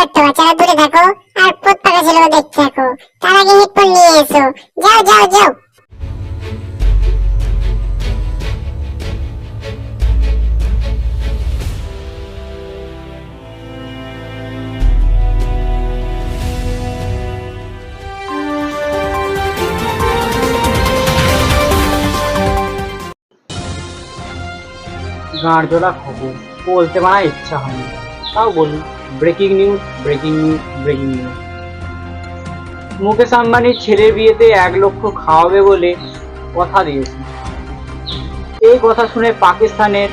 ছোট্ট বাচ্চারা দূরে থাকো আর প্রত্যেকটা ছেলেও দেখতে থাকো। তার আগে হেডফোন নিয়ে এসো। যাও যাও যাও। গাঁড়জোড়া খবর বলতে পারা ইচ্ছা হয়নি, তাও বলি। Breaking news, breaking news, breaking news. Mukesh আম্বানির ছেলের বিয়েতে 1 লক্ষ খাওয়াবে বলে কথা দিয়েছে। এই কথা শুনে পাকিস্তানের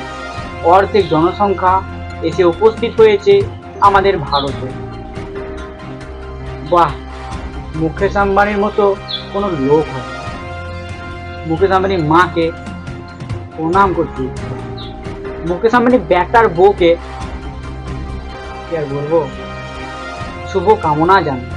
অর্ধেক জনসংখ্যা এসে উপস্থিত হয়েছে আমাদের ভারতে। বাহ, মুকেশ আম্বানির মতো কোনো লোক হয়। মুকেশ আম্বানির মাকে প্রণাম করতে ইচ্ছে। মুকেশ আম্বানি বেটার বউকে কি আর বলবো, শুভ কামনা জানাই।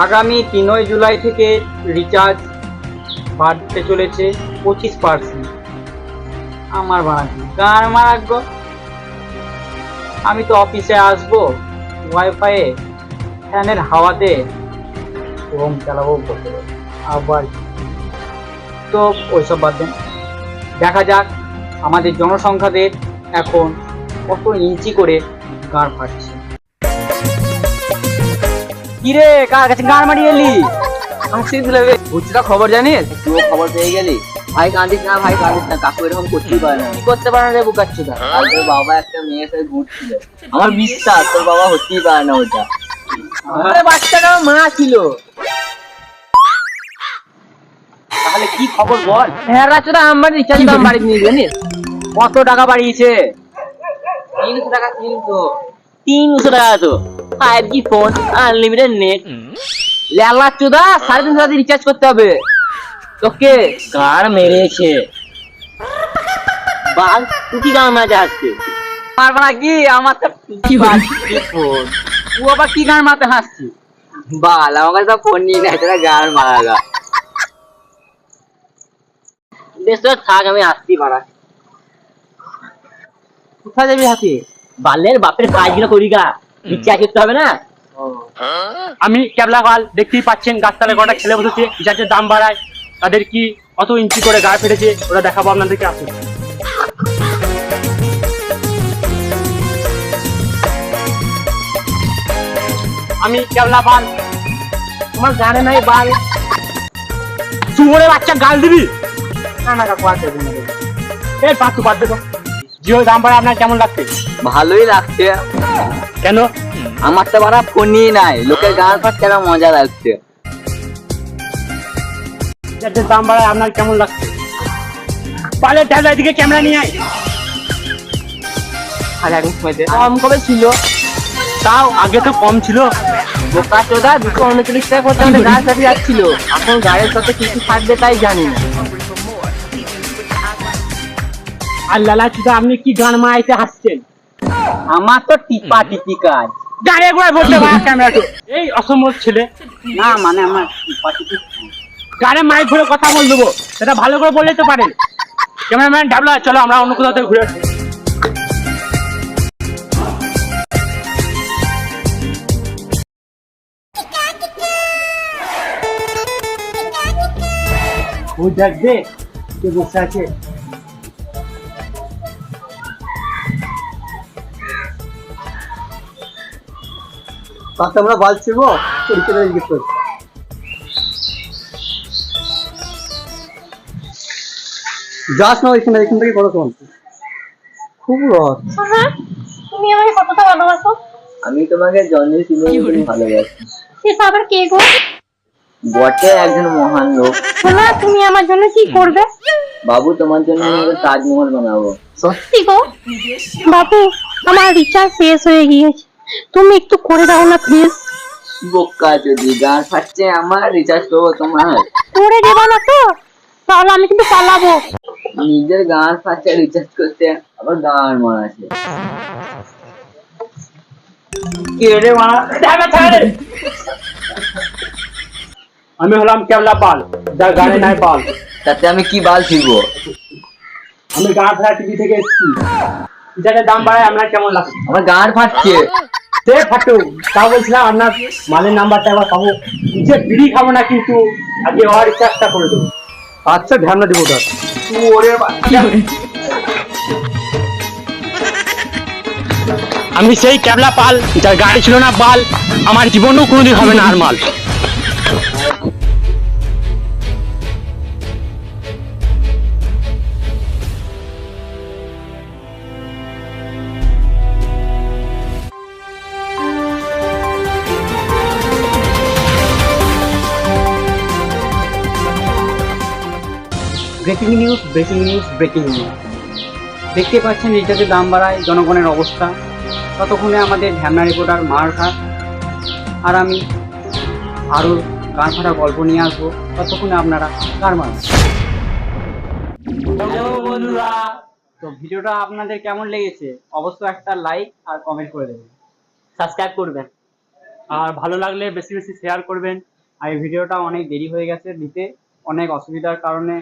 আগামী 3 জুলাই থেকে রিচার্জ বাড়তে চলেছে 25%। আমার বাড়াচ্ছি কার মারাগ্য। আমি তো অফিসে আসবো ওয়াইফাইয়ে ফ্যানের হাওয়াতে রুম চালাবো বলতে পারি। আবার তো ওইসব বাদ দেন, দেখা যাক আমাদের জনসংখ্যাদের এখন কত ইঞ্চি করে গাঁড় ফাটছে। কিরে, কার কাছে গাঁড় মারিয়ে এলি? বুঝছিটা খবর জানিস? তুই খবর পেয়ে গেলি? ভাই কাঁদিস না, ভাই কাঁদিস না, কাকু এরকম করতেই পারে না। কি করতে পারে না রে বুকাচ্ছুদা? আর তোর বাবা একটা মেয়ের সাথে ঘুরছিল, আমার বিশ্বাস তোর বাবা হতেই পারে না ওটা। বাচ্চাটা মা ছিল। তাহলে কি খবর বল? হ্যাঁ রাচুদা, আমার রিচার্জ দাম বাড়িয়ে নিয়ে জানিস? কত টাকা বাড়িয়েছে? 300 টাকা। 300 টাকা তো 5G ফোন, আনলিমিটেড নেট। লেলা চুদা 350 টাকা রিচার্জ করতে হবে তোকে। কার মেরেছে বাল? তুই কি গান মাঝে হাসছে? পারবা না কি? আমার তো কি ফোন। তুই আবার কি গান মারতে হাসছি? বাল আমার কাছে ফোন নিয়ে নেয়, তোরা গান মারা। বেশ তোর থাক, আমি আসছি পারা। কোথায় যাবি হাতি? বালের বাপের কাজগুলো করি গা, রিচার্জ করতে হবে না? আমি ক্যাবলা গাল, দেখতেই পাচ্ছেন গাছতলায় কটা ছেলে বসেছে, রিচার্জের দাম বাড়ায়। তাদের কি অত ইঞ্চি করে গায়ে ফেটেছে, ওরা দেখাবো আপনাদেরকে। আসুন। আমি ক্যাবলা বাল। তোমার গানে নাই বাল। চুমড়ে বাচ্চা গাল দিবি? না না কাকু, আর দেবেন না। এই পাঁচু বাদ দে তো। জিও দাম বাড়ায় আপনার কেমন লাগছে? ভালোই লাগছে। কেন? আমার তো বারা ফোনই নাই, লোকের গান ফাটছে, মজা লাগছে। রিচার্জের দাম বাড়ায় আপনার কেমন লাগছে? পালে ঠেলা এদিকে ক্যামেরা নিয়ে আয়। আর এখন সময়তে কম কবে ছিল? তাও আগে তো কম ছিল। বোকা চোদা 239 টাকা করতে আমাদের গাছ কাটে যাচ্ছিল, এখন গাড়ির সাথে কিছু থাকবে তাই জানি না। আর লালা চুদা, আপনি কি গান মারাইতে হাসছেন? আমার তো টিপা টিপি কাজ। গাড়ি একবার বলতে পারা ক্যামেরাটা। এই অসম্ভব ছেলে। না মানে আমার টিপা টিপি গাড়ি মাইক ধরে কথা বল দেবো, সেটা ভালো করে বললে তো পারেন। ক্যামেরাম্যান ডাবলা, চলো আমরা অন্য কোথাও থেকে ঘুরে আসি। ওই দেখবে কে বসে আছে। তাতে আমরা বাল ছিল পরীক্ষা জিজ্ঞেস করি। যাস না এখান থেকে কথা শোন। খুব রস। তুমি আমাকে কতটা ভালোবাসো? আমি তোমাকে জন্মের দিনে ভালোবাসি। সে আবার কে গো? বটে একজন মহান লোক। শোনা, তুমি আমার জন্য কি করবে? বাবু তোমার জন্য আমি তাজমহল বানাবো। সত্যি গো? বাবু, আমার রিচার্জ শেষ হয়ে গিয়েছে, তুমি একটু করে দাও না প্লিজ। বোকা যদি গান ফাটছে, আমার রিচার্জ করবো তোমার? করে দেবা না তো? তাহলে আমি কিন্তু পালাবো। নিজের গান ফাটছে রিচার্জ করতে, আবার গান মারাছে। কেড়ে মারা। আমি হলাম ক্যাবলা পাল, যার গানে নাই পাল। তাতে আমি কি বাল ফিরবো? আমি গাঁ ফেরা টিভি থেকে এসেছি, ইটাকে দাম বাড়ায় আপনার কেমন লাগছে? আমার গাঁট ফাটছে। সে ফাটু, তাও বলছিলাম আপনার মালের নাম্বারটা একবার পাবো। নিচে বিড়ি খাবো না কিন্তু আগে ওর রিচার্জটা করে দেবো। আচ্ছা ধ্যান দিব ওটা। ওরে বাচ্চা। আমি সেই ক্যাবলা পাল যার গাড়ি ছিল না বাল, আমার জীবনেও কোনোদিন হবে না আর মাল। Breaking news, breaking news, breaking news. দেখতে পাচ্ছেন রিচার্জের দাম বাড়ায় জনগণের অবস্থা। ততক্ষণে আমাদের ঢ্যামনা রিপোর্টার মার খাট আর আমি আরও গান ফাটা গল্প নিয়ে আসবো। ততক্ষণে আপনারা গান মার। বন্ধুরা, তো ভিডিওটা আপনাদের কেমন লেগেছে অবশ্যই একটা লাইক আর কমেন্ট করে দেবেন, সাবস্ক্রাইব করবেন, আর ভালো লাগলে বেশি বেশি শেয়ার করবেন। আর এই ভিডিওটা অনেক দেরি হয়ে গেছে দিতে, অনেক অসুবিধার কারণে